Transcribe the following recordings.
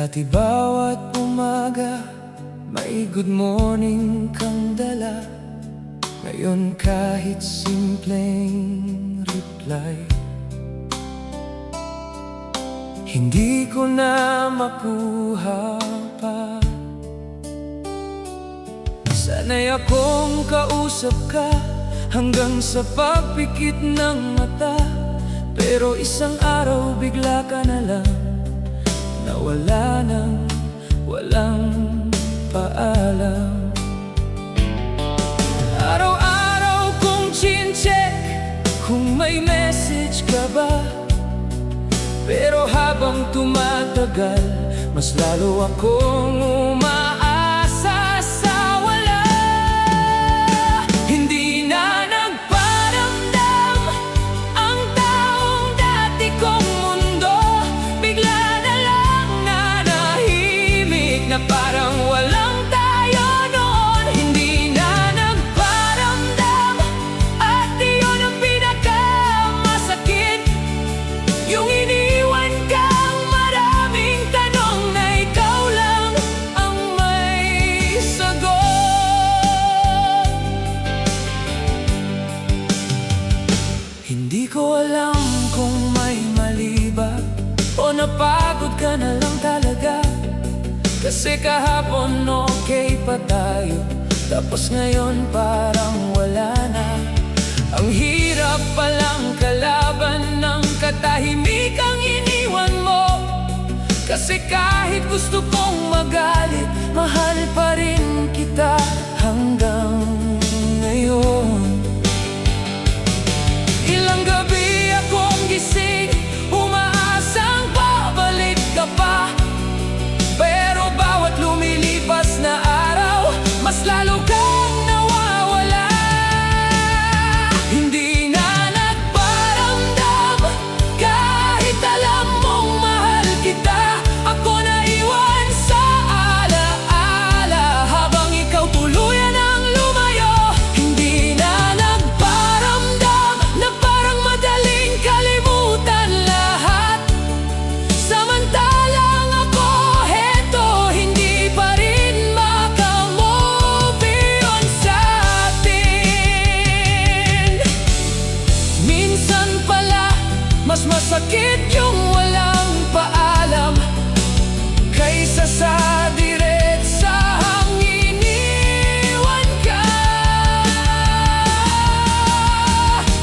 Dati bawat umaga may good morning kang dala. Ngayon kahit simpleng reply hindi ko na makuha pa. Sanay akong kausap ka hanggang sa pagpikit ng mata, pero isang araw bigla ka na lang nawala nang walang paalam. Araw-araw kong chin-check kung may message ka ba, pero habang tumatagal mas lalo akong umaasa sa wala. Hindi na nagparamdam ang taong dati kong mundo, bigla na lang nanahimik na parang walang tayo noon. Hindi na nagparamdam at iyon ang pinakamasakit, yung iniwan kang maraming tanong na ikaw lang ang may sagot. Hindi ko alam kung may mali ba o napagod ka na lang talaga, kasi kahapon okay pa tayo, tapos ngayon parang wala na. Ang hirap palang kalaban ng katahimikang iniwan mo, kasi kahit gusto kong magalit, mahal pa rin kita hanggang ngayon. Ilang gabi akong gising, umaasang babalik ka pa, pero bawat lumilipas na araw, mas lalo kang nawawala. Hindi na nagparamdam kahit alam mong mahal kita. Ako naiwan sa alaala habang ikaw tuluyan ang lumayo. Hindi na nagparamdam na parang madaling kalimutan lahat, samantalang ako heto hindi pa rin makamove on sa atin. Minsan pala mas masakit yung walang paalam kaysa sa diretsahang iniwan ka.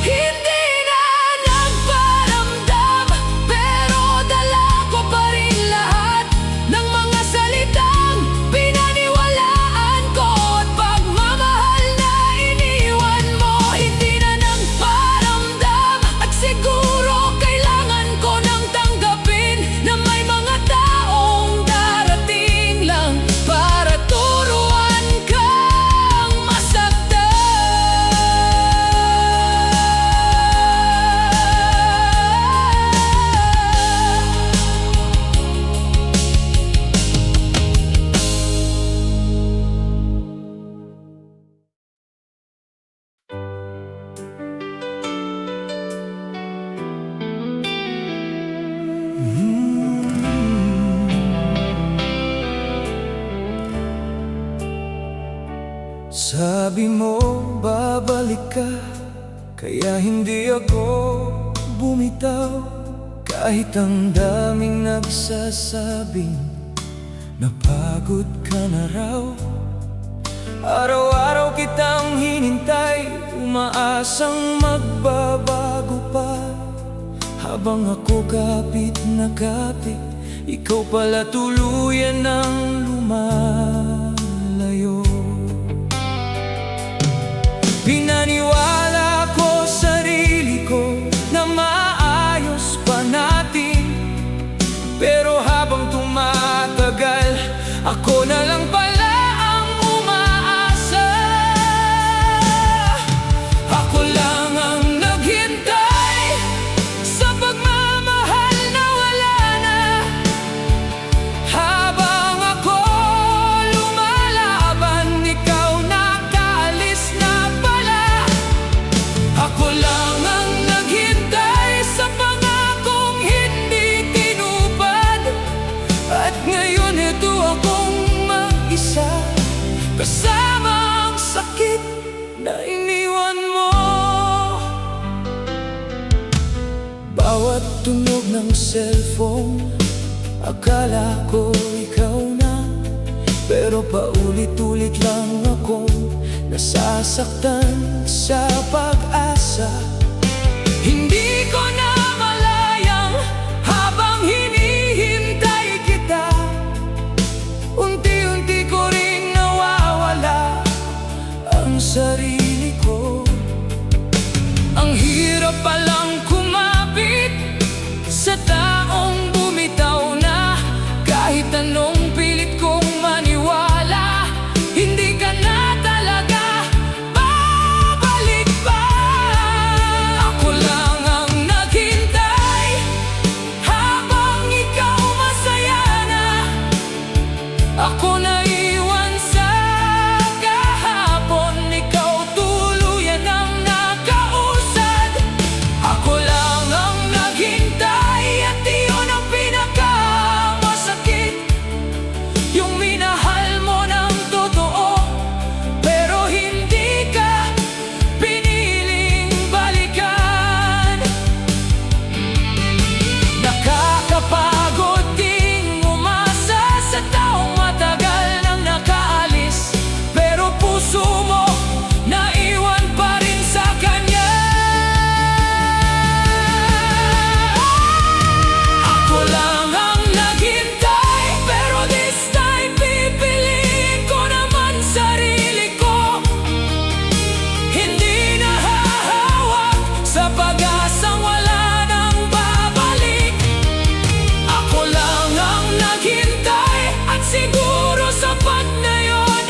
Hindi na nagparamdam, pero dala ko pa rin lahat ng mga salitang pinaniwalaan ko at pagmamahal na iniwan mo. Hindi na nagparamdam at siguro kailangan ko nang tanggapin na may mga taong darating lang para turuan kang masaktan. Sabi mo babalik ka, kaya hindi ako bumitaw, kahit ang daming nagsasabing napagod ka na raw. Araw-araw kitang hinintay, umaasang magbabago pa, habang ako kapit na kapit, ikaw pala tuluyan ng lumalayo. Pinaniwala ko sarili ko na maayos pa natin, pero habang tumatagal, ako na lang pala ang umaasa. Ako lang ang naghintay sa pagmamahal na wala na, habang ako ng cellphone, akala ko ikaw na, pero paulit-ulit lang akong nasasaktan sa pag-asa. Hindi ko na malayang habang hinihintay kita, unti-unti ko ring nawawala ang sarili ko. Ang hirap palang kumapit sa taong bumitaw na, kahit anong pilit kong maniwala, hindi ka na talaga babalik pa. Ako lang ang naghintay habang ikaw masaya na. Ako naiwan sa kahapon, ikaw tuluyan ang nakausad. Ako lang ang naghintay at iyon ang pinakamasakit. Yung minahal mo ng totoo, pero hindi ka piniling balikan. Nakakapagod ding umasa sa taong matagal nang nakaalis, pero puso mo naiwan pa rin sa kanya. Ako lang ang naghintay, pero this time pipiliin ko naman sarili ko. Hindi na hahawak sa pag-asang wala nang babalik. Ako lang ang naghintay at siguro sapat na yun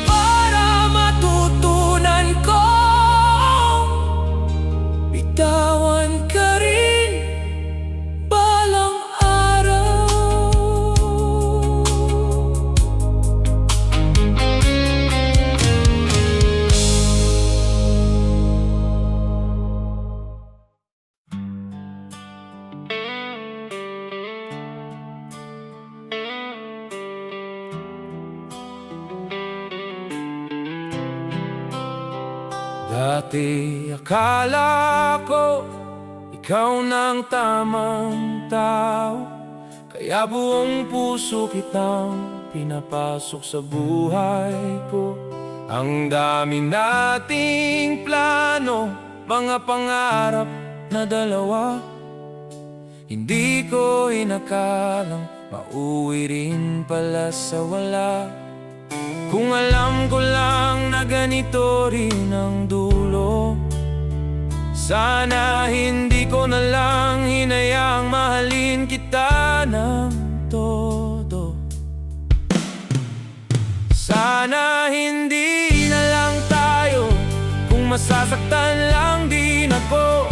para matutunan kong bitawan ka rin balang araw. Dati akala ko ikaw nang tamang tao, kaya buong puso kitang pinapasok sa buhay ko. Ang dami nating plano, mga pangarap na dalawa, hindi ko inakalang mauwi rin pala sa wala. Kung alam ko lang na ganito rin ang dulo, sana hindi ko na lang hinayaang mahalin kita ng todo. Sana hindi na lang tayo, kung masasaktan lang din ako.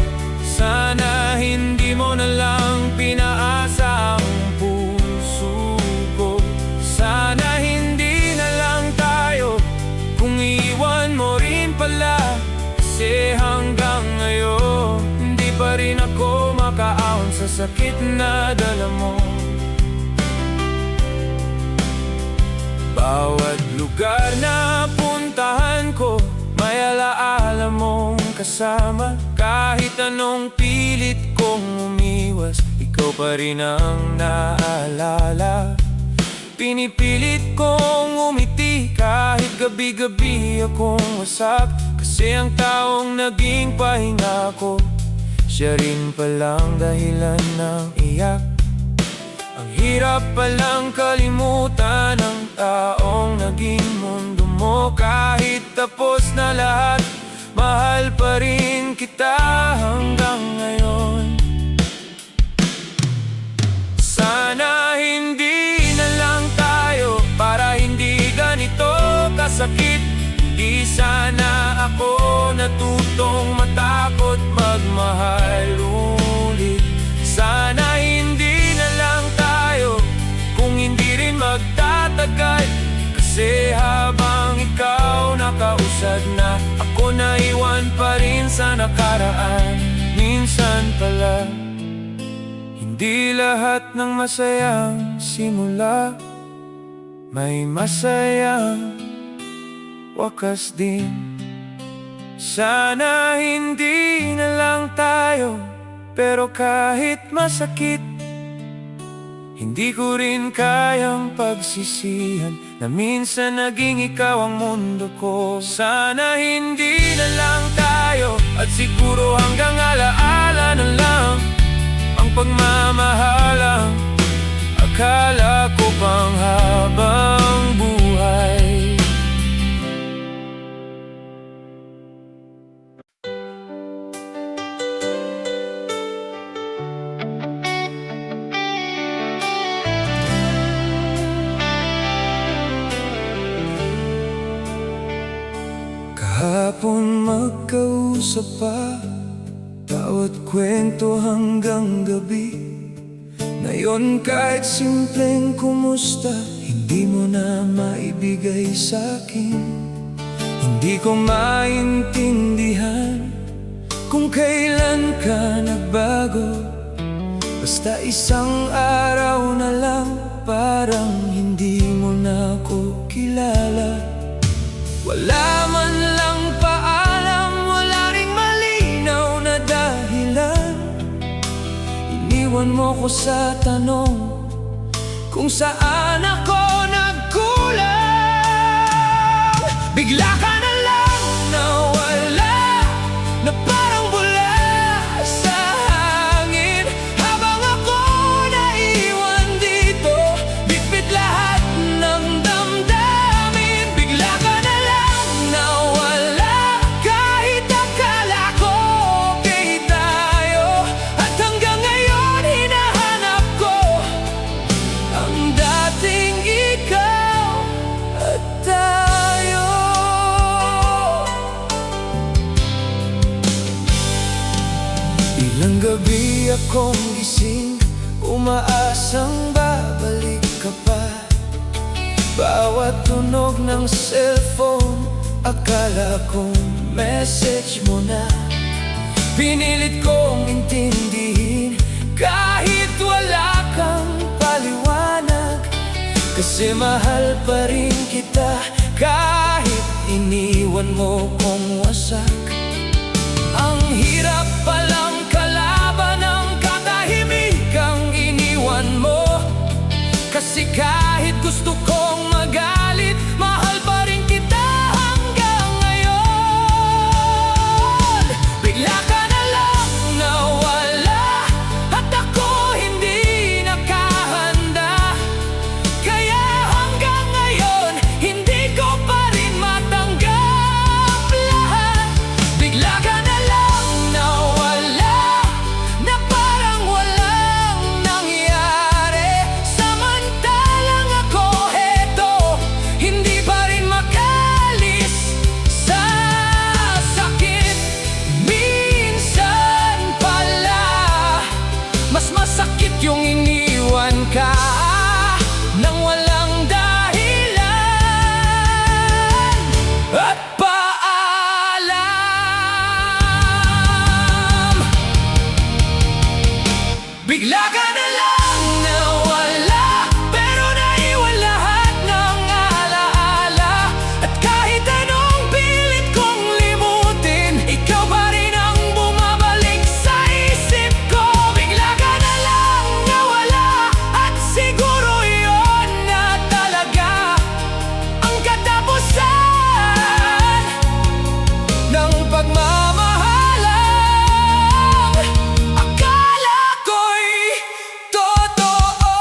Sana hindi mo na lang pinaasa ang puso ko. Sana hindi na lang tayo, kung iwan mo rin pala. Kasi hanggang ngayon hindi pa rin ako makaahon sa sakit na dala mo. Bawat lugar na puntahan ko, may alaala mong kasama. Kahit anong pilit kong umiwas, ikaw pa rin ang naalala. Pinipilit kong umiti kahit gabi-gabi akong wasak, kasi ang taong naging pahinga ko, siya rin palang dahilan ng iyak. Ang hirap palang kalimutan ang taong naging mundo mo. Kahit tapos na lahat, mahal pa rin kita hanggang ngayon. Sana hindi na lang tayo, para hindi ganito kasakit. Di sana ako natutong matakot magmahal ulit. Sana hindi na lang tayo, kung hindi rin magtatagal. Kasi habang ikaw nakausad na, ako naiwan pa rin sa nakaraan. Minsan pala, hindi lahat ng masayang simula may masayang wakas din. Sana hindi na lang tayo, Pero kahit masakit, hindi ko rin kayang pagsisihan na minsan naging ikaw ang mundo ko. Sana hindi na lang tayo, at siguro hanggang alaala na lang ang pagmamahalang akala ko pang habang buhay. Kahapon magkausap pa, bawat kwento hanggang gabi. Ngayon kahit simpleng kumusta, hindi mo na maibigay sa'kin. Hindi ko maintindihan kung kailan ka nagbago. Basta isang araw na lang, parang hindi mo na ako kilala. Wala man lang paalam, wala ring malinaw na dahilan. Iniwan mo ko sa tanong kung saan ako nagkulang. Bigla ka na lang nawala, na parang bula sa hangin. Habang ako naiwan dito, bitbit lahat ng damdamin. Bigla ka na lang nawala, kahit akala ko okay tayo. At hanggang ngayon hinahanap ko ang dating ikaw at tayo. Ilang gabi akong gising, umaasang babalik ka pa. Bawat tunog ng cellphone, akala kong message mo na. Pinilit kong intindihin kahit wala kang paliwanag, kasi mahal pa rin kita kahit iniwan mo kong wasak. Ang hirap palang kalaban ng katahimikang iniwan mo, kasi kahit gusto kong magalit, mahal pa rin kita hanggang ngayon. Bigla ka na lang nawala, at ako hindi nakahanda. Kaya hanggang ngayon, hindi ko pa rin matanggap lahat. Bigla ka na lang nawala, na parang walang nangyari. Samantalang ako heto, hindi pa rin makalis sa sakit. Minsan pala, mas masakit yung iniwan ka nang walang dahilan at paalam. Bigla ka na lang nawala, pero naiwan lahat ng alaala. At kahit anong pilit kong limutin, ikaw pa rin ang bumabalik sa isip ko. Bigla ka na lang nawala, at siguro yun na talaga ang katapusan ng pagmamahalang akala ko'y totoo.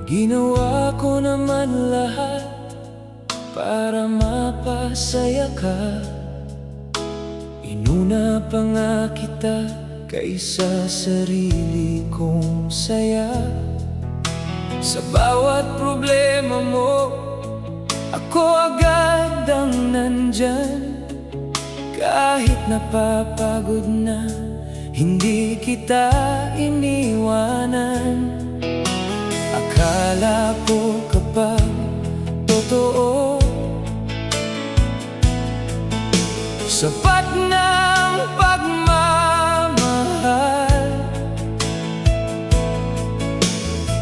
Ginawa ko naman lahat para mapasaya ka. Inuna pa nga kita kaysa sarili kong saya. Sa bawat problema mo, ako agad ang nandyan. Kahit napapagod na, hindi kita iniwanan. Akala ko kapag totoo, sapat ng pagmamahal.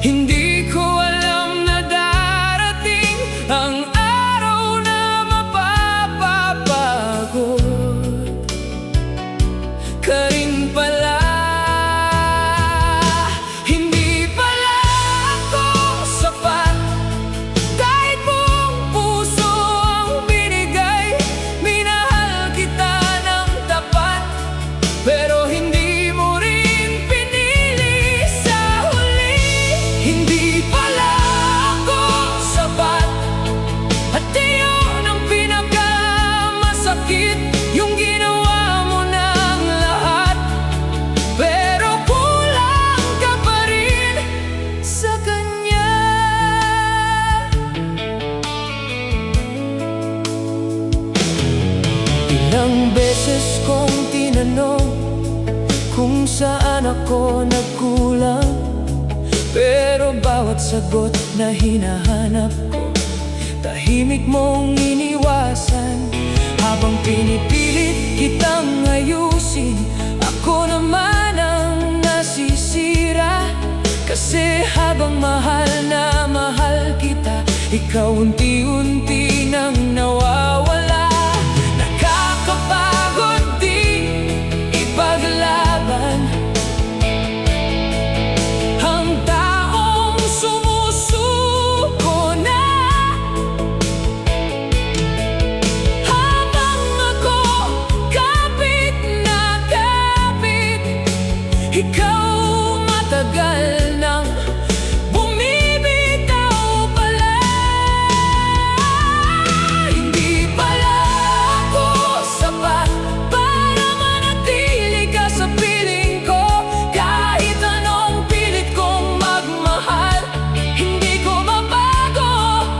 Hindi ko alam na darating ang araw na mapapapagod ka rin pala. Hindi pala ako sapat, kahit buong puso ang binigay. Minahal kita ng tapat, pero hindi mo rin pinili sa huli. Hindi pala ako sapat, at iyon ang pinakamasakit. Yung ginawa mo ng lahat, pero kulang ka pa rin sa kanya. Ilang beses kong tinanong kung saan ako nagkulang, pero bawat sagot na hinahanap ko, tahimik mong iniwasan. Habang pinipilit kitang ayusin, ako naman ang nasisira. Kasi habang mahal na mahal kita, ikaw unti-unti nang nawawala. Nakakapagod din ipaglaban ang taong sumusuko na. Habang ako kapit na kapit, ikaw matagal nang bumibitaw pala. Hindi pala ako sapat para manatili ka sa piling ko. Kahit anong pilit kong magmahal, hindi ko mabago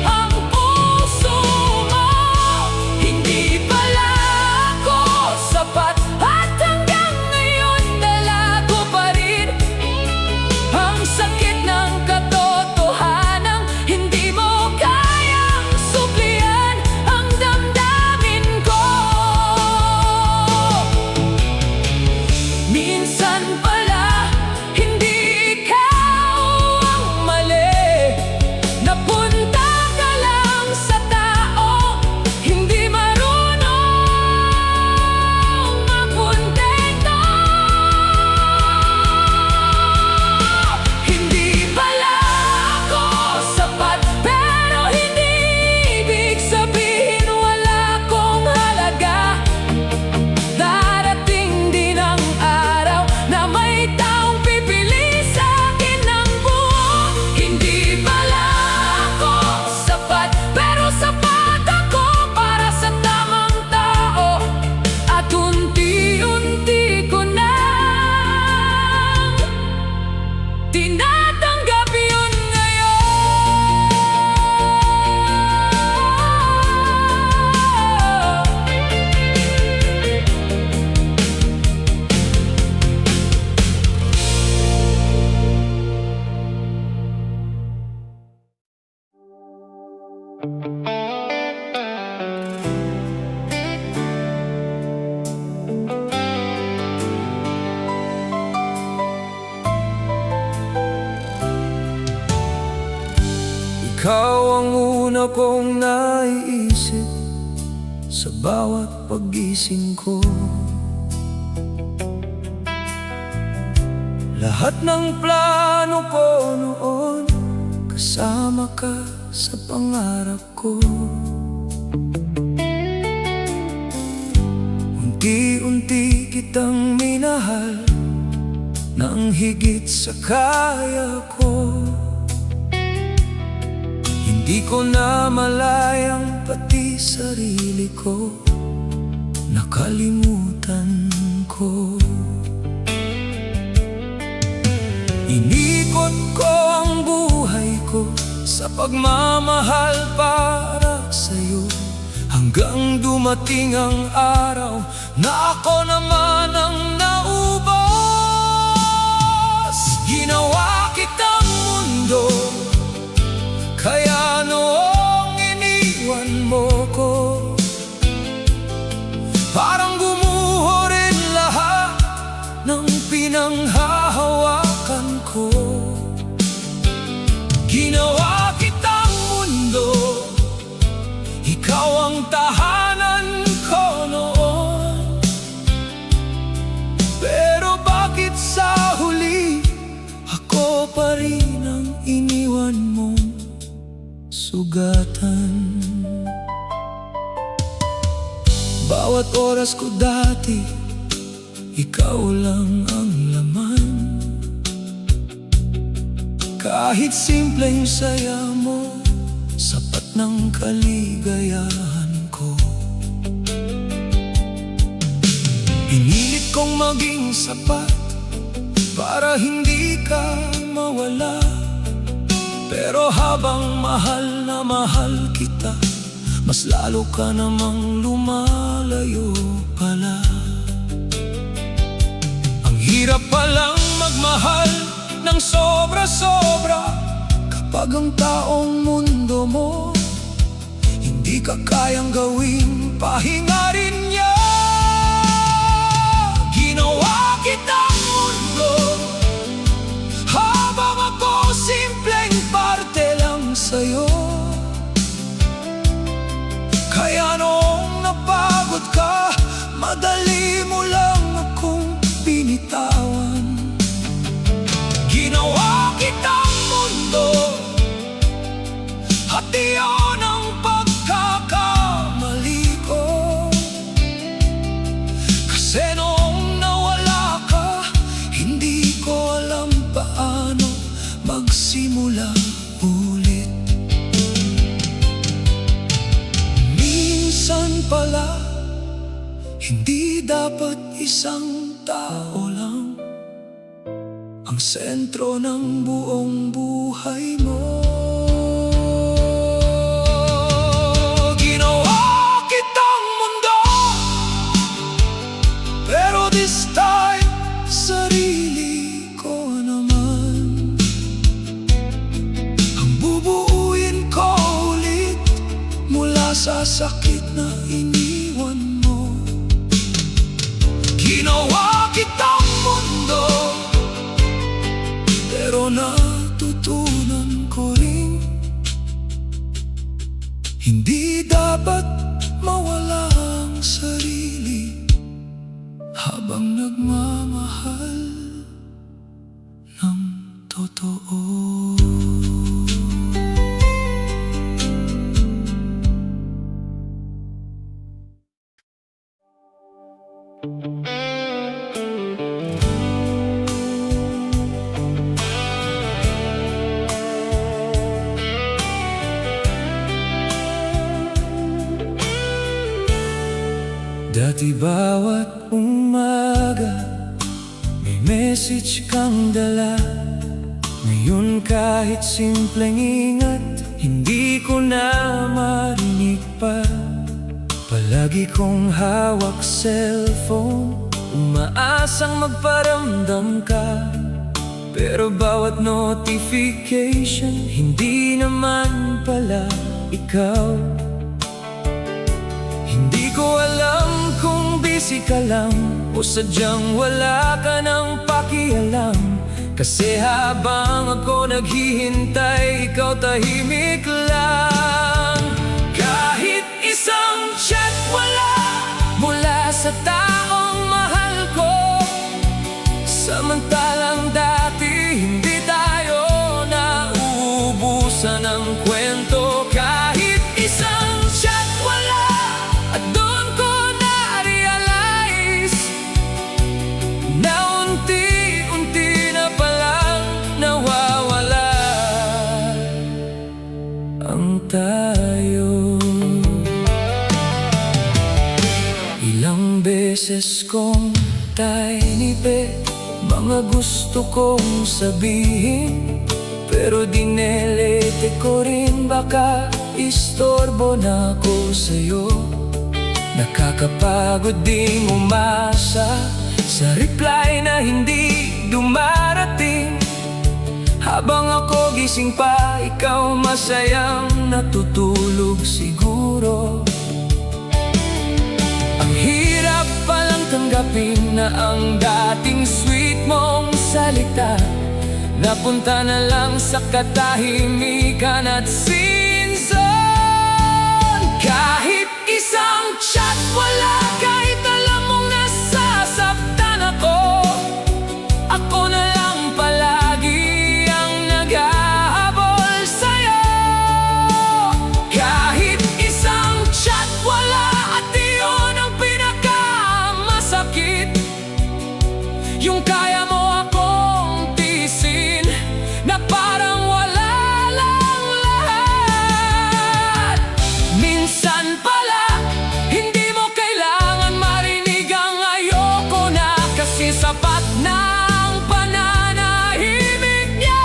ang puso mo. Hindi pala ako sapat, at hanggang ngayon dala ko pa rin ang sakit ng katotohanang hindi mo kayang suplian ang damdamin ko. Minsan pala hindi ikaw ang mali, napunta ka lang sa tao hindi marunong magkontento. Hindi pala ako sapat, pero hindi ibig sabihin wala akong halaga. Darating din ang araw na may taong pipili sa akin ng buo. Hindi pala ako sapat, pero sapat ako para sa tamang tao. At unti-unti ko na tinatanggap yun ngayon. Ikaw ang una kong naiisip sa bawat paggising ko. Lahat ng plano ko noon, kasama ka sa pangarap ko. Unti-unti kitang minahal nang higit sa kaya ko. Hindi ko na malayang pati sarili ko nakalimutan ko. Inikot ko ang buhay ko sa pagmamahal para sa'yo, Hanggang dumating ang araw na ako naman ang naubos. Ginawa kitang mundo, kaya noong iniwan mo ko, parang gumuho rin lahat ng pinanghahawakan ko. Ginawa kitang mundo, ikaw ang tahanan ko noon. Pero bakit sa huli, ako pa rin ang iniwan mong sugatan? Bawat oras ko dati, ikaw lang ang laman. Kahit simpleng saya mo, sapat ng kaligayahan ko. Pinilit kong maging sapat para hindi ka mawala. Pero habang mahal na mahal kita, mas lalo ka namang lumalayo pala. Ang hirap palang magmahal ng sobra-sobra kapag ang taong mundo mo hindi ka kayang gawing pahinga rin niya. Ginawa kitang mundo habang ako simpleng parte lang sa'yo. Kaya noong napagod ka, madali mo lang akong binitawan. Ginawa kitang mundo, at iyon ang pagkakamali ko. Kasi noong nawala ka, hindi ko alam paano magsimula ulit. Minsan pala, hindi dapat isang tao lang ang sentro ng buong buhay mo. Ginawa kitang mundo, pero this time, sarili ko naman ang bubuuin ko ulit mula sa sakit na iniwan mo. Ginawa kitang mundo, pero natutunan ko rin hindi dapat mawala ang sarili habang nagmamahal ng totoo. Dati bawat umaga may message kang dala. Ngayon kahit simpleng ingat, hindi ko na marinig pa. Palagi kong hawak cellphone, umaasang magparamdam ka. Pero bawat notification, hindi naman pala ikaw. Hindi ko alam kung busy ka lang o sadyang wala ka ng pakialam. Kasi habang ako naghihintay, ikaw tahimik lang. Kahit isang chat wala mula sa taong mahal ko. Samantalang dati hindi tayo nauubusan ng kwento. Kahit isang chat wala, at doon ko na-realize na unti-unti na palang nawawala ang tayo. Ilang beses kong tainipid mga gusto kong sabihin, pero dinelete ko rin baka istorbo na ako sa'yo. Nakakapagod ding umasa sa reply na hindi dumarating. Habang ako gising pa, ikaw masayang natutulog siguro. Ang hirap palang tanggapin na ang dating sweet mong salita napunta na lang sa katahimikan at sin zone. Kahit isang chat wala, kahit alam mong nasasaktan ako, ako na lang palagi ang naghahabol sa'yo. Kahit isang chat wala, at iyon ang pinakamasakit, yung kaya mo akong tiisin na parang wala lang lahat. Minsan pala, hindi mo kailangan marinig ang ayoko na, kasi sapat na ang pananahimik niya.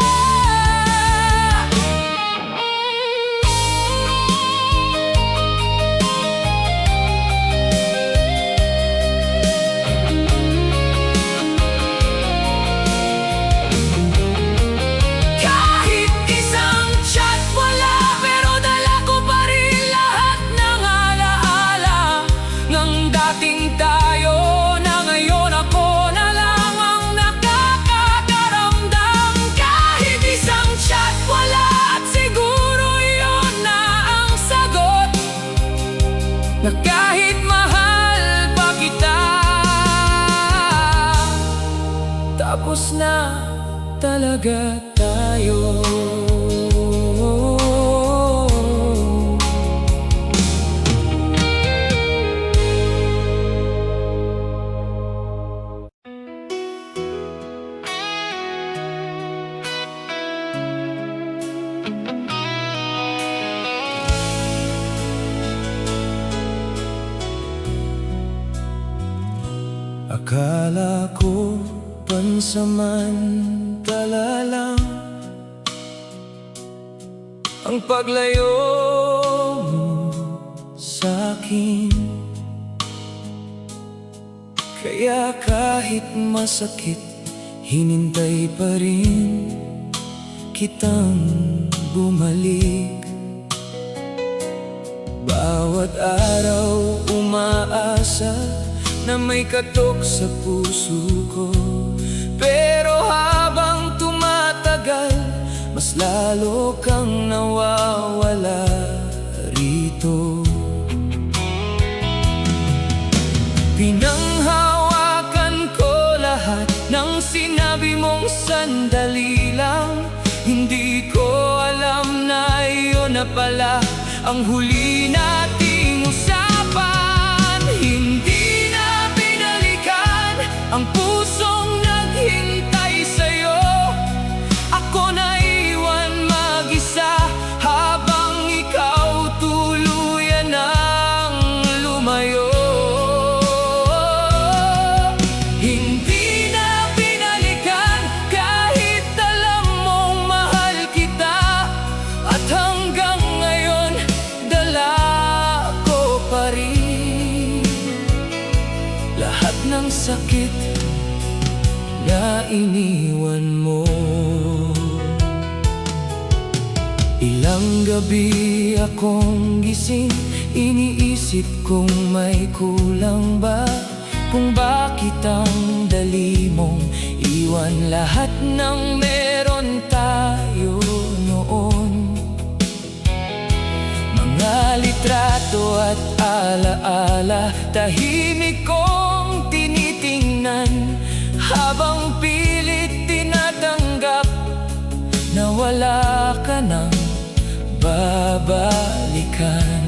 Kahit isang chat wala, pero dala ko pa rin lahat ng alaala ng dating tayo, na ngayon ako na lang ang nakakakaramdam. Kahit isang chat wala, at siguro iyon na ang sagot, na kahit mahal pa kita, tapos na talaga tayo. Akala ko pansamantala lang ang paglayo mo sa'kin, kaya kahit masakit, hinintay pa rin kitang bumalik. Bawat araw umaasa na may katok sa puso ko, pero habang tumatagal, mas lalo kang nawawala rito. Pinanghawakan ko lahat ng sinabi mong sandali lang. Hindi ko alam na iyon na pala ang huli nating usapan. Hindi na binalikan ang pusong naghintay sa'yo. Ako na iwan mag-isa habang ikaw tuluyan ng lumayo. Hindi na binalikan kahit alam mong mahal kita, at hanggang ngayon dala ko pa rin lahat ng sakit na iniwan mo. Ilang gabi akong gising, iniisip kung may kulang ba, kung bakit ang dali mong iwan lahat ng meron tayo noon. Mga litrato at alaala, tahimik kong tinitingnan, habang pilit tinatanggap na wala ka nang babalikan.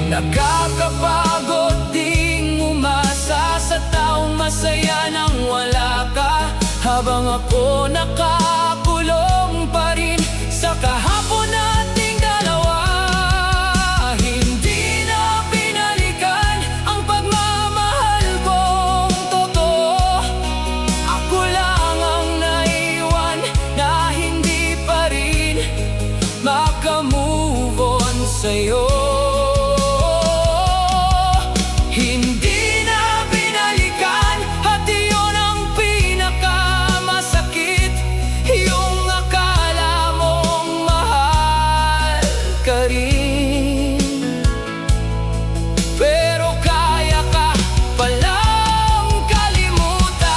Nakakapagod ding umasa sa taong masaya nang wala ka, habang ako nakakulong pa rin sa kahapon nating dalawa. Hindi na binalikan ang pagmamahal kong totoo. Ako lang ang naiwan na hindi pa rin makamove on sa'yo. pa rin. Pero kaya ka palang kalimutan.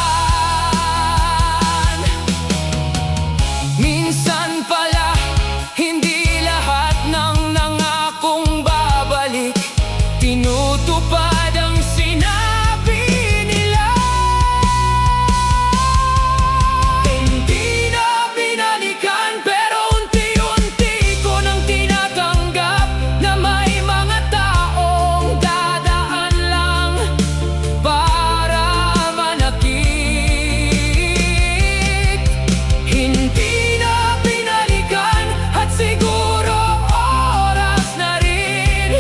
Minsan pala hindi lahat ng nangakong babalik tinutupad ang sinabi nila. Hindi na binalikan pero unti-unti ko nang tinatanggap na may mga taong dadaan lang para manakit. Hindi na binalikan at siguro oras na rin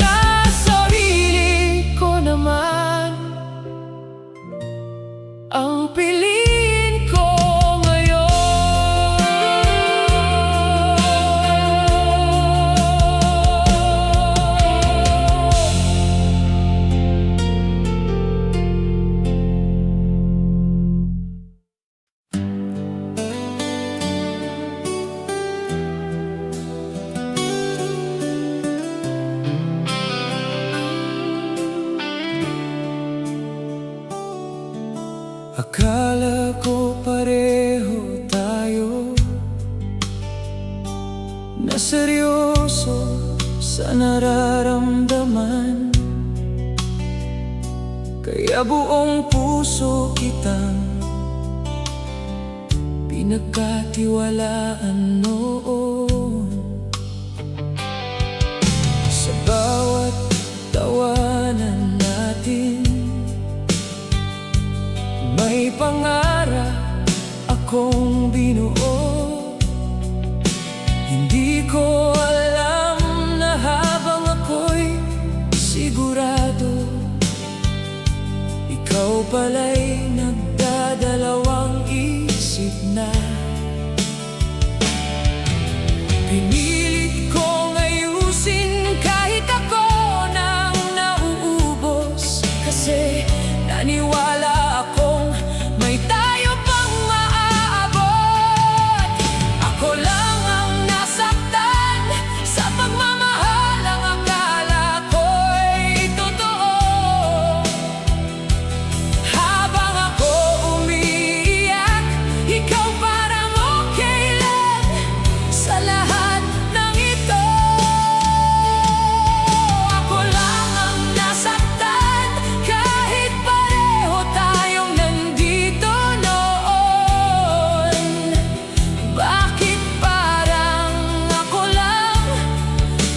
na sarili ko naman ang piliin ko ngayon. Akala ko pareho tayo na seryoso sa nararamdaman, kaya buong puso kitang pinagkatiwalaan noon. Sa bawat tawanan natin may pangarap akong binuo. Hindi ko alam na habang ako'y sigurado, ikaw pala'y nagdadalawang isip na. Pinilit kong ayusin kahit ako nang nauubos, kasi naniwala akong may tayo pang maaabot. Ako lang ang nasaktan sa pagmamahal, ang akala ko'y totoo. Habang ako umiiyak, ikaw parang okay lang sa lahat ng ito. Ako lang ang nasaktan kahit pareho tayong nandito noon. Bakit parang ako lang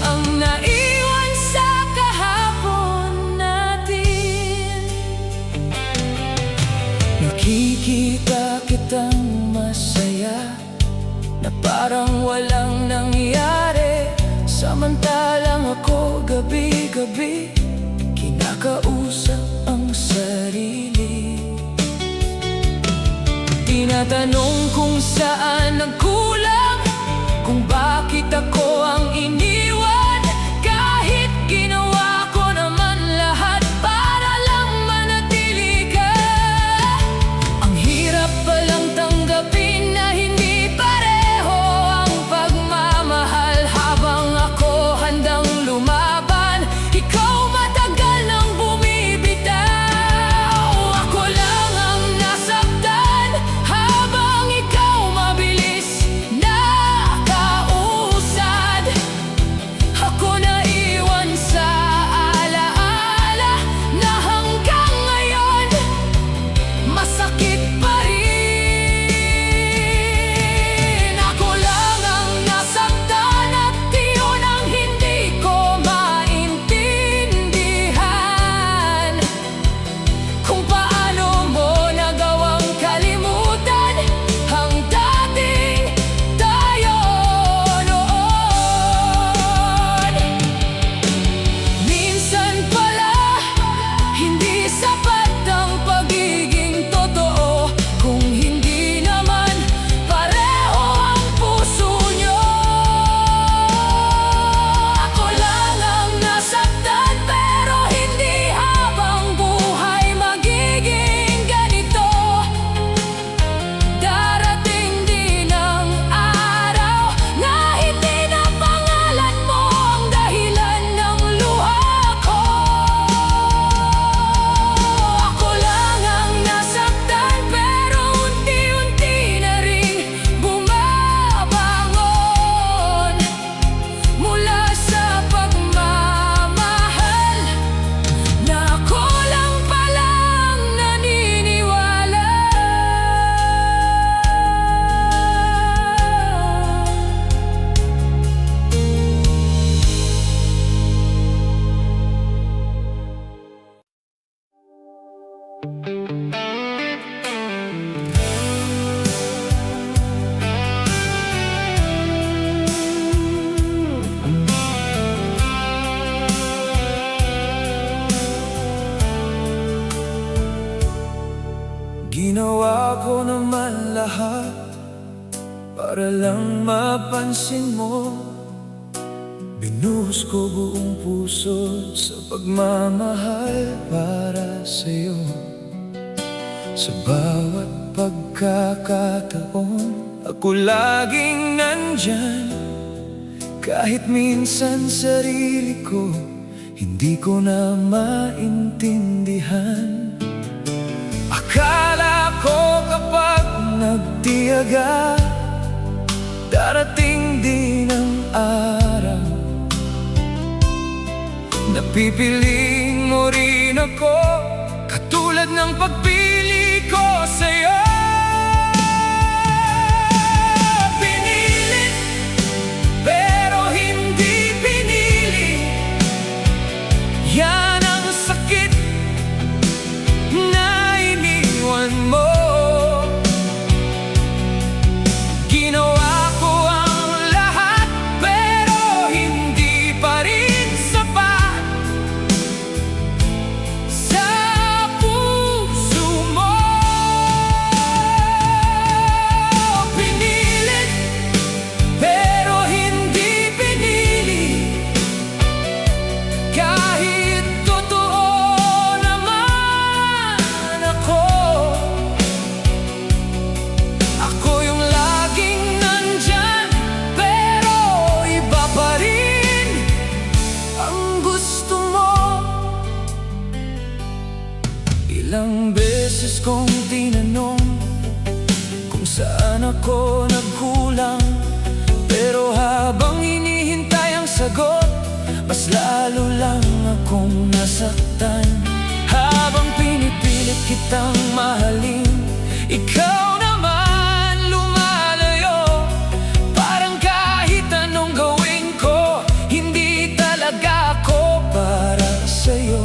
ang naiwan sa kahapon natin? Nakikita kitang masaya na parang walang nangyari, samantalang ako gabi-gabi kinakausap ang sarili. Tinatanong kung saan nagkulang, kung bakit ako ang iniwan, kahit ginawa ko naman lahat para lang manatili ka. Ang hirap palang tanggapin na hindi pareho ang pagmamahal. Habang ako handang lumaban, ikaw matagal nang bumibitaw. Ako lang ang nasaktan habang ikaw mabilis para lang mapansin mo. Binuhos ko buong puso sa pagmamahal para sa'yo. Sa bawat pagkakataon, ako laging nandyan. Kahit minsan sarili ko hindi ko na maintindihan. Akala ko kapag nagtiyaga, darating din ang araw. Napipiling mo rin ako, katulad ng pagpili ko sa'yo. Pinilit, pero hindi pinili. Yan ang sakit na iniwan mo. Ginawa ko ang lahat, pero hindi pa rin sapat sa puso mo. Pinilit, pero hindi pinili. Kahit totoo naman ako, ako yung laging nandyan, pero iba pa rin ang gusto mo. Ilang beses kong tinanong kung saan ako nagkulang, pero habang hinihintay ang sagot, mas lalo lang akong nasaktan. Habang pinipilit kitang mahalin, ikaw naman lumalayo. Parang kahit anong gawin ko, hindi talaga ako para sa'yo.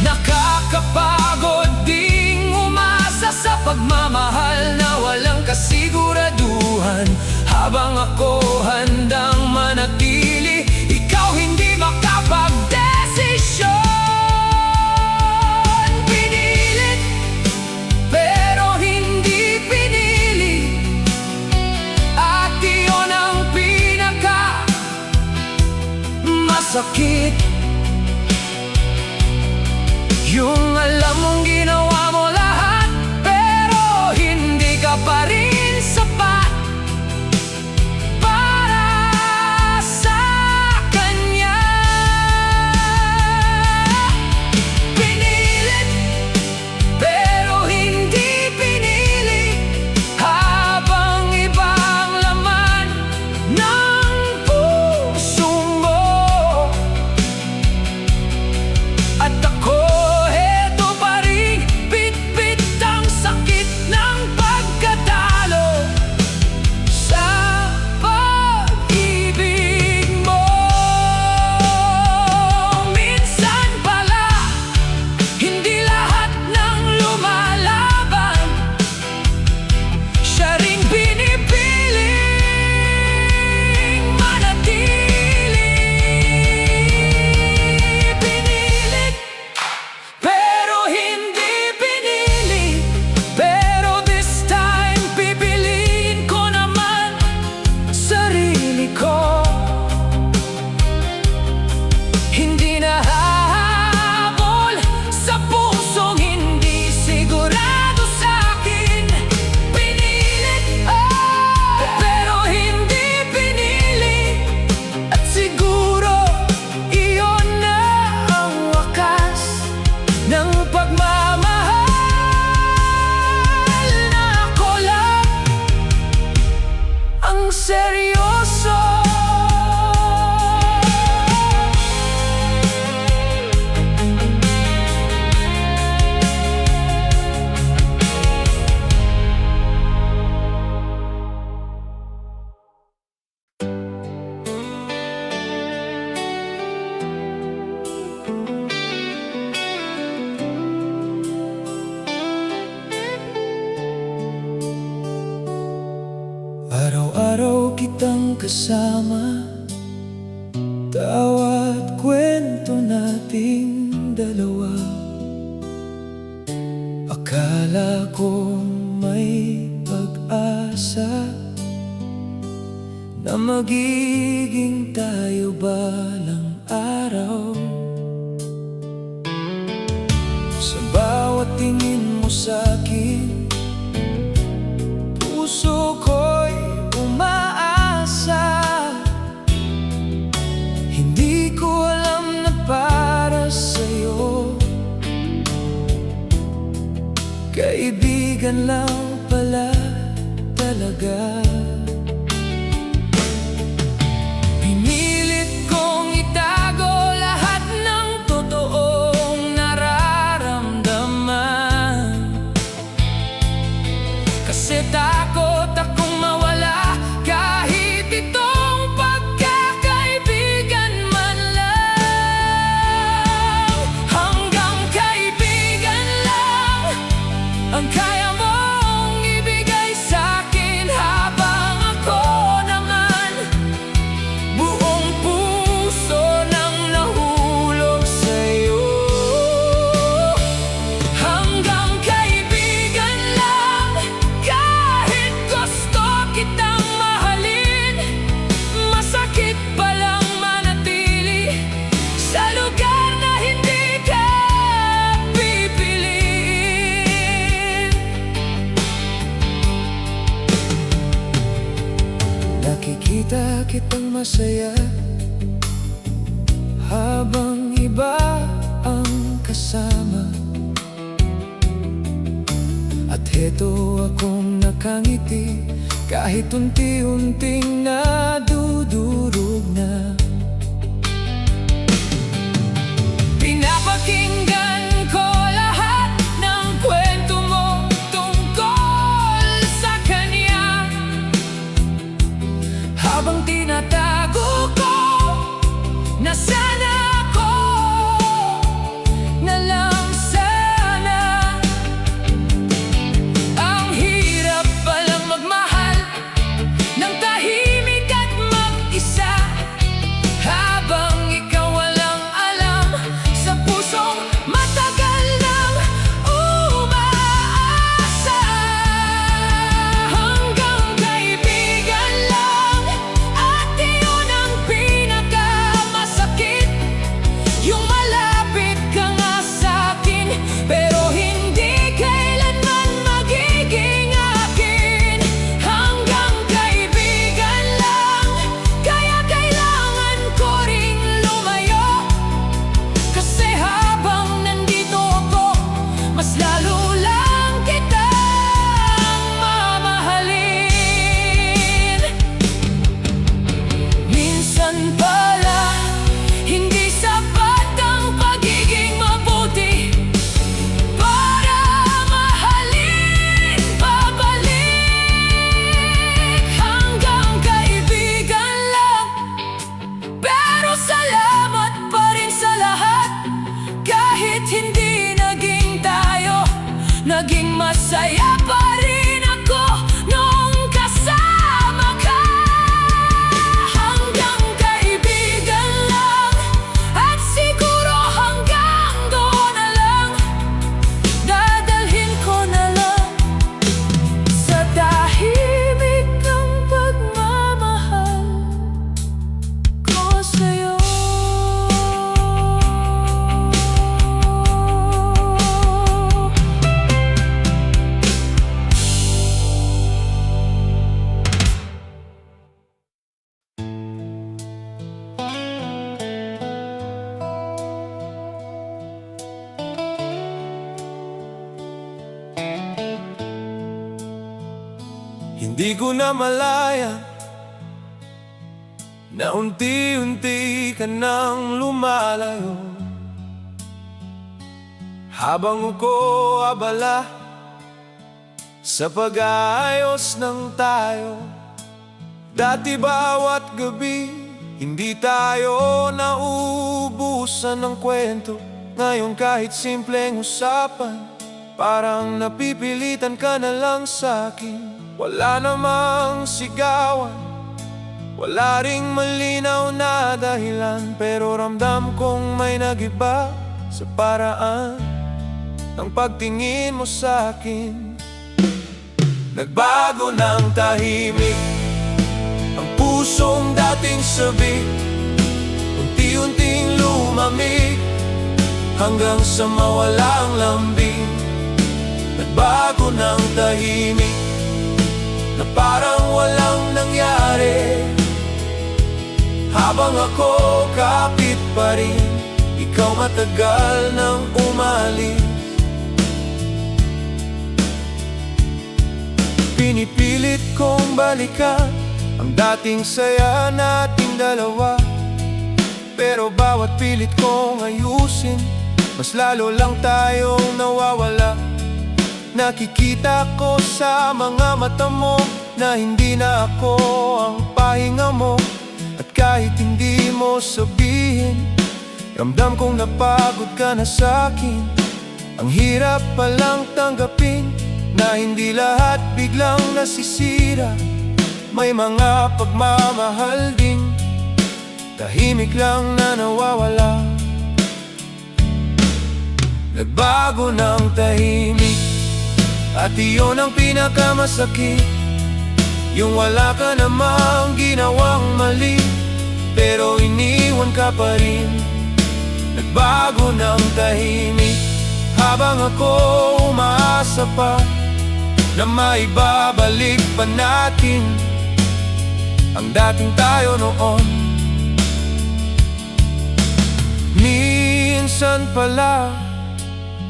Nakakapagod ding umasa sa pagmamahal na walang kasiguraduhan. Habang ako handang manatili, ikaw hindi makapagdesisyon. Pinilit, pero hindi pinili. At iyon ang pinaka masakit. Yung alam mong ginawa mo lahat, pero hindi ka pa rin sapat para sa kanya. Pinilit, pero hindi pinili. Habang ibang laman ng puso mo, at ako heto pa rin, bit-bit ang sakit ng pagkatalo sa pag-ibig mo. Minsan pala, hindi lahat ng lumalaban siya ring pinipiling manatili. Pinilit, pero hindi pinili. Pero this time, pipiliin ko naman sarili ko. Hindi na hahabol sa pusong hindi sigurado sa'kin. Pinilit, pero hindi pinili. At siguro iyon na ang wakas ng pagmamahal na ako lang ang seryoso. Araw-araw kitang kasama, tawa at kwento nating dalawa. Akala ko may na magiging tayo balang araw. Sa bawat tingin mo sa'kin, puso ko'y umaasa. Hindi ko alam na para sa'yo kaibigan lang pala talaga. Pinilit kong itago lahat ng totoong nararamdaman, kasi takot akong mawala kahit itong pagkakaibigan man lang. Hanggang kaibigan lang ang kaya mong ibigay sa'kin, habang ako naman buong puso nang nahulog sa'yo. Hanggang kaibigan lang, kahit gusto kitang mahalin, masakit palang manatili sa lugar na hindi ka pipiliin. Nakikita kitang masaya habang iba ang kasama, at heto akong nakangiti kahit unti-unting nadudurog na. Pinapakinggan ko lahat ng kwento mo tungkol sa kanya, habang tinatago ko na sana ako na lang sana. Ang hirap palang magmahal ng tahimik at mag-isa, habang ikaw walang alam sa pusong matagal nang umaasa. Hanggang kaibigan lang, at iyon ang pinakamasakit, yung malapit ka nga sa'kin pero hindi kailanman magiging akin. Hanggang kaibigan lang, kaya kailangan ko ring lumayo, kasi habang nandito ako, mas lalo lang kitang mamahalin. Minsan pala, hindi sapat ang pagiging mabuti para mahalin pabalik. Hanggang kaibigan lang, pero salamat pa rin sa lahat. Kahit hindi naging tayo, naging masaya pa rin ako nung kasama ka. Hanggang kaibigan lang, at siguro hanggang doon na lang, dadalhin ko na lang sa tahimik ng pagmamahal ko sa'yo. Hindi ko na malaya na unti-unti ka nang lumalayo, habang ako abala sa pag-aayos ng tayo. Dati bawat gabi, hindi tayo nauubusan ng kwento. Ngayon kahit simpleng usapan, parang napipilitan ka na lang sa'kin. Wala namang sigawan, wala ring malinaw na dahilan, pero ramdam kong may nag-iba sa paraan ng pagtingin mo sa'kin. Nagbago ng tahimik ang puso pusong dating sabik unti-unting lumamig, hanggang sa mawala ang lambing. Nagbago ng tahimik na parang walang nangyari. Habang ako kapit pa rin, ikaw matagal nang umalis. Pinipilit kong balikan ang dating saya nating dalawa, pero bawat pilit kong ayusin, mas lalo lang tayong nawawala. Nakikita ko sa mga mata mo na hindi na ako ang pahinga mo. At kahit hindi mo sabihin, ramdam kong napagod ka na sa'kin. Ang hirap palang tanggapin na hindi lahat biglang nasisira. May mga pagmamahal din, tahimik lang na nawawala. Nagbago ng tahimik, at iyon ang pinakamasakit. Yung wala ka namang ginawang mali, pero iniwan ka pa rin. Nagbago ng tahimik, habang ako umaasa pa na maibabalik pa natin ang dating tayo noon. Minsan pala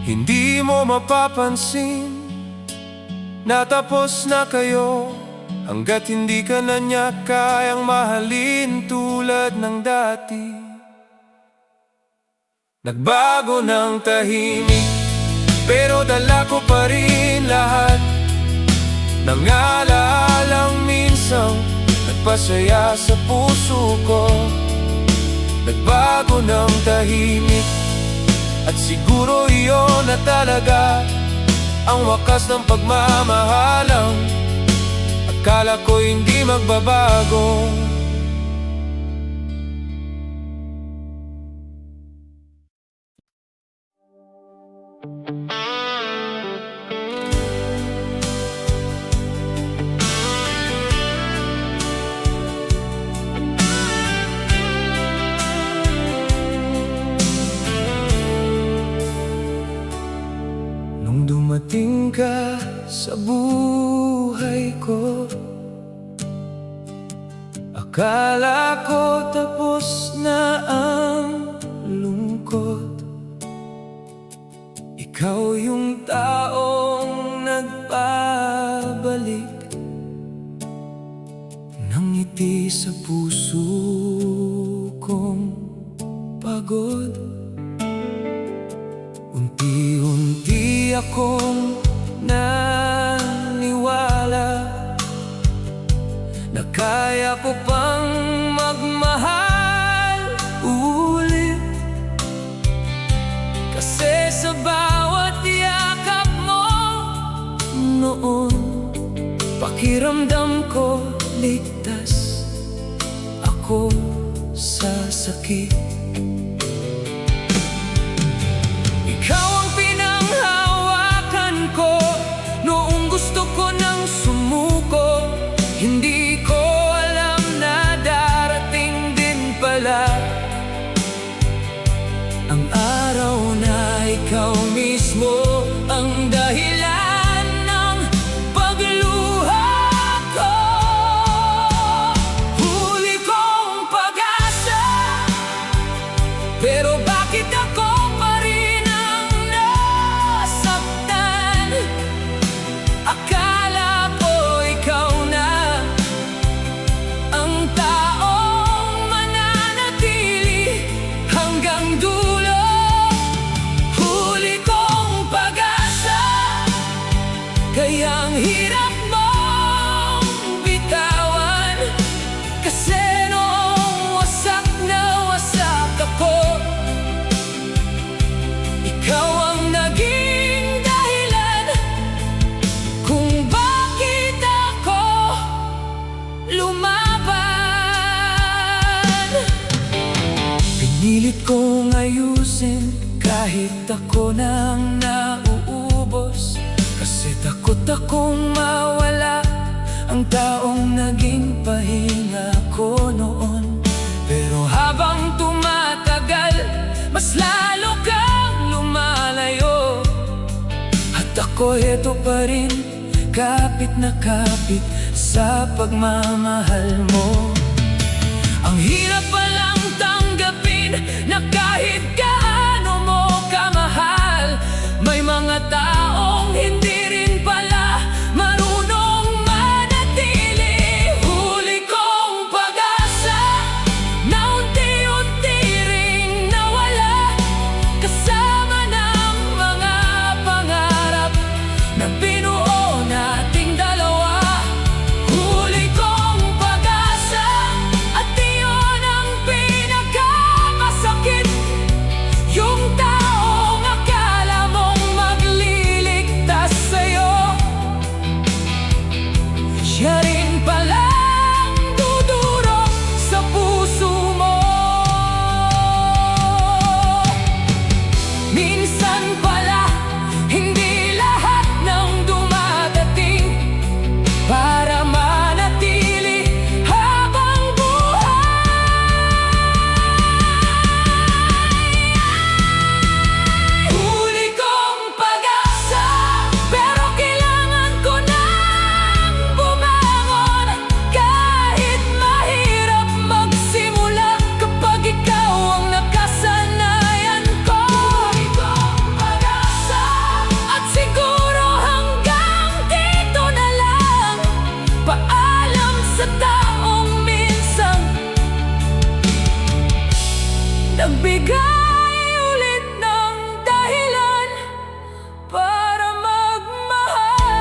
hindi mo mapapansin, natapos na kayo hanggat hindi ka na niya kayang mahalin tulad ng dati. Nagbago ng tahimik, pero dala ko pa rin lahat ng alaalang minsang nagpasaya sa puso ko. Nagbago ng tahimik, at siguro iyon na talaga ang wakas ng pagmamahalang akala ko hindi magbabago. Nung dumating ka sa buhay ko, akala ko tapos na ang lungkot. Ikaw yung taong nagpabalik ng ngiti sa puso kong pagod. Unti-unti akong naniwala na kaya ko pang magmahal ulit. Kasi sa bawat yakap mo noon, pakiramdam ko ligtas ako sa sakit. Ikaw ang pinanghawakan ko noong gusto ko nang sumuko. Hindi ko alam na darating din pala ang araw na ikaw mismo ang dahilan ng pagluha ko. Huli kong pag-asa, pero bakit ako pa rin ang nasaktan? Akala ko ikaw na ang taong mananatili hanggang dulo. Huli kong pag-asa, kaya ang hirap mong bitawan. Kasi noong wasak na wasak ako, ikaw ang naging dahilan kung bakit ako lumaban. Pinilit kong ayusin kahit ako nang nauubos, kasi takot akong mawala ang taong naging pahinga ko. Ako eto pa rin, kapit na kapit sa pagmamahal mo. Ang hirap palang tanggapin na kahit gaano mo kamahal, may mga taong hindi rin pala marunong manatili. Huli kong pag-asa na unti-unti ring nawala, kasama ng mga pangarap na binuo nating dalawa. Huli kong pag-asa at iyon ang pinakamasakit. Yung taong akala mong magliligtas sa'yo, siya rin palang dudurog sa puso mo. Minsan pala, hindi lahat ng dumadating para manatili habang buhay. Huli kong pag-asa, pero kailangan ko nang bumangon. Kahit mahirap magsimula kapag ikaw ang nakasanayan ko. Huli kong pag-asa, at siguro hanggang dito na lang. Paalam sa taong minsan nagbigay ulit ng dahilan para magmahal.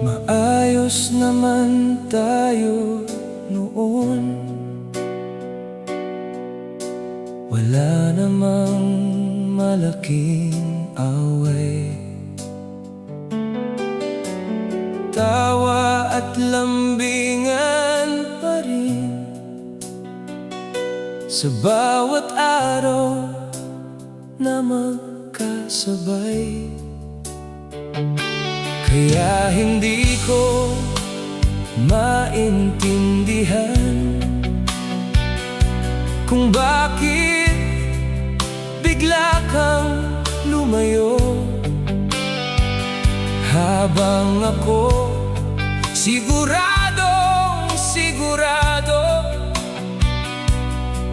Maayos naman tayo noon, wala namang malaking away. Tawa at lambingan pa rin sa bawat araw na magkasabay. Kaya hindi ko maintindihan kung bakit bigla kang lumayo, habang ako siguradong sigurado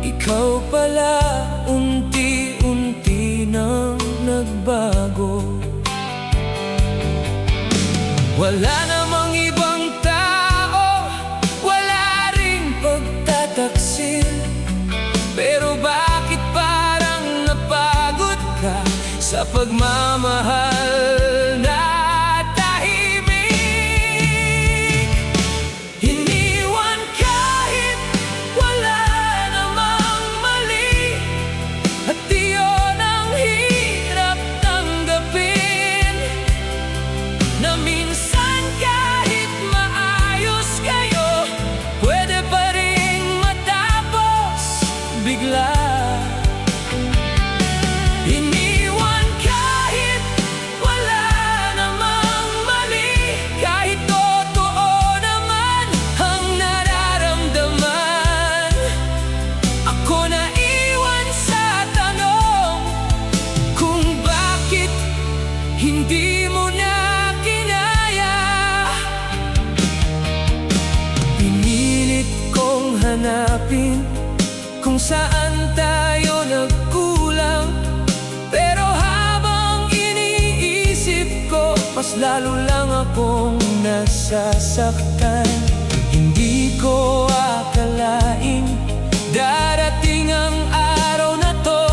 ikaw pala unti-unti nang nagbago. Wala namang ibang tao, wala ring pagtataksil, pero bakit parang napagod ka sa pagmamahal na tahimik? Iniwan kahit wala namang mali, at iyon ang hirap tanggapin, na minsan kahit maayos kayo, pwede pa ring matapos bigla. Iniwan kahit wala namang mali, kahit totoo naman ang nararamdaman. Ako naiwan sa tanong kung bakit hindi mo na kinaya. Pinilit kong hanapin kung saan tayo nagkulang, pero habang iniisip ko, mas lalo lang akong nasasaktan. Hindi ko akalain darating ang araw na to,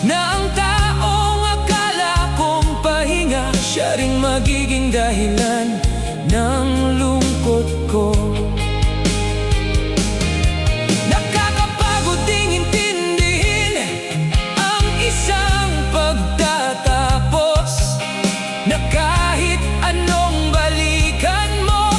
na ang taong akala kong pahinga, siya ring magiging dahilan ng lungkot ko. Nakakapagod ding intindihin ang isang pagtatapos, na kahit anong balikan mo,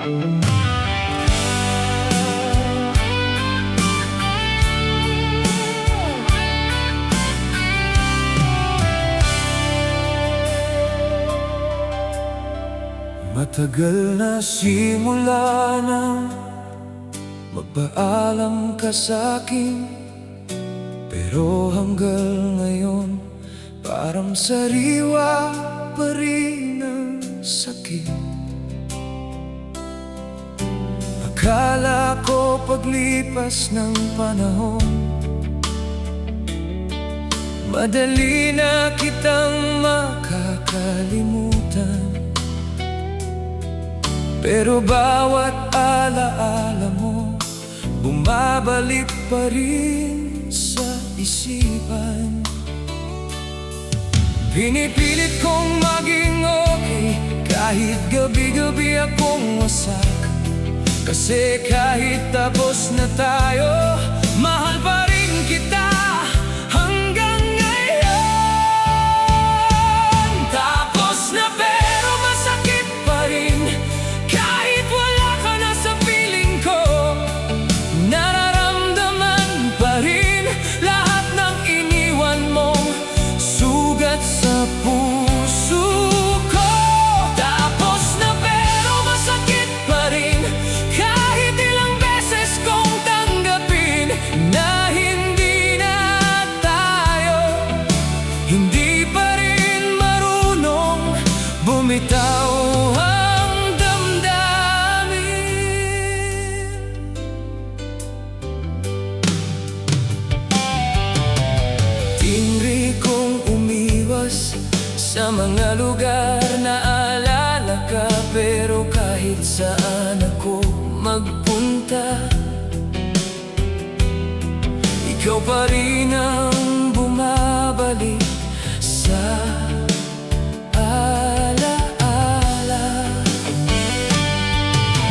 Matagal na simula nang magpaalam ka sa'kin, pero hanggang ngayon parang sariwa pa rin ang sakit. Akala ko paglipas ng panahon madali na kitang makakalimutan, pero bawat alaala mo bumabalik pa rin sa isipan. Pinipilit kong maging okay kahit gabi-gabi akong wasak, kasi kahit tapos na tayo, mahal pa rin kita hanggang ngayon. Tapos na pero masakit pa rin, kahit wala ka na sa piling ko. Nararamdaman pa rin lahat ng iniwan mong sugat sa puso ko. Tapos na pero masakit pa rin, kahit ilang beses kong tanggapin na hindi na tayo, hindi pa rin marunong bumitaw ang damdamin. Tinri kong umiwas sa mga lugar na alala ka, pero kahit saan ako magpunta, ikaw pa rin ang bumabalik sa alaala.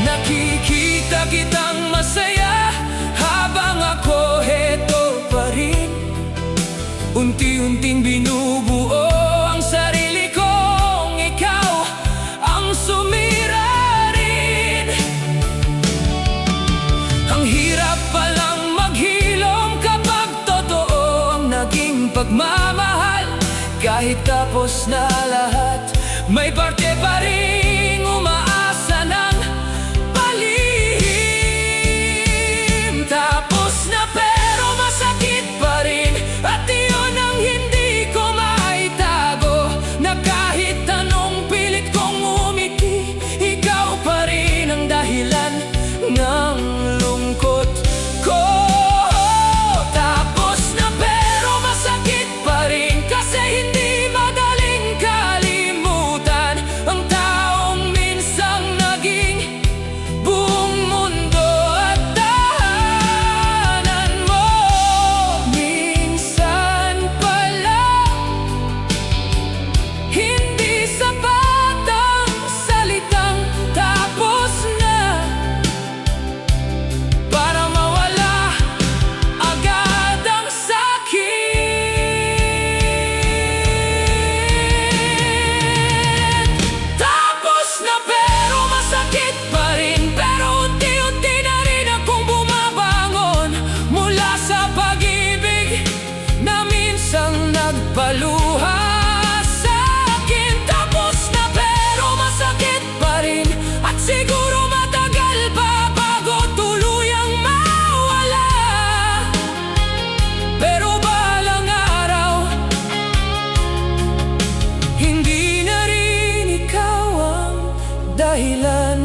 Nakikita kitang masaya habang ako heto pa rin, unti-unting binubuo ang sarili kong ikaw ang sumira rin. Ang hirap palang maghilom kapag totoo ang naging pagmamahal. Kahit tapos na lahat, may parte pa rin umaasa ng palihim. Tapos na pero masakit pa rin, at iyon ang hindi ko maitago, na kahit anong pilit kong umiti, ikaw pa rin ang dahilan ng lungkot ko. Tapos na pero masakit pa rin, kasi hindi madaling kalimutan ang taong minsang naging buong mundo at tahanan mo. Minsan pala hindi sapat ang salitang tapos na para mawala agad ang sakit. Tapos na pero masakit pa rin, pero unti-unti na rin akong bumabangon mula sa pag-ibig na minsang nagpaluha sa akin. Tapos na pero masakit pa rin, at siguro matagal pa bago tuluyang mawala, pero balang araw hindi na rin ikaw ang dahilan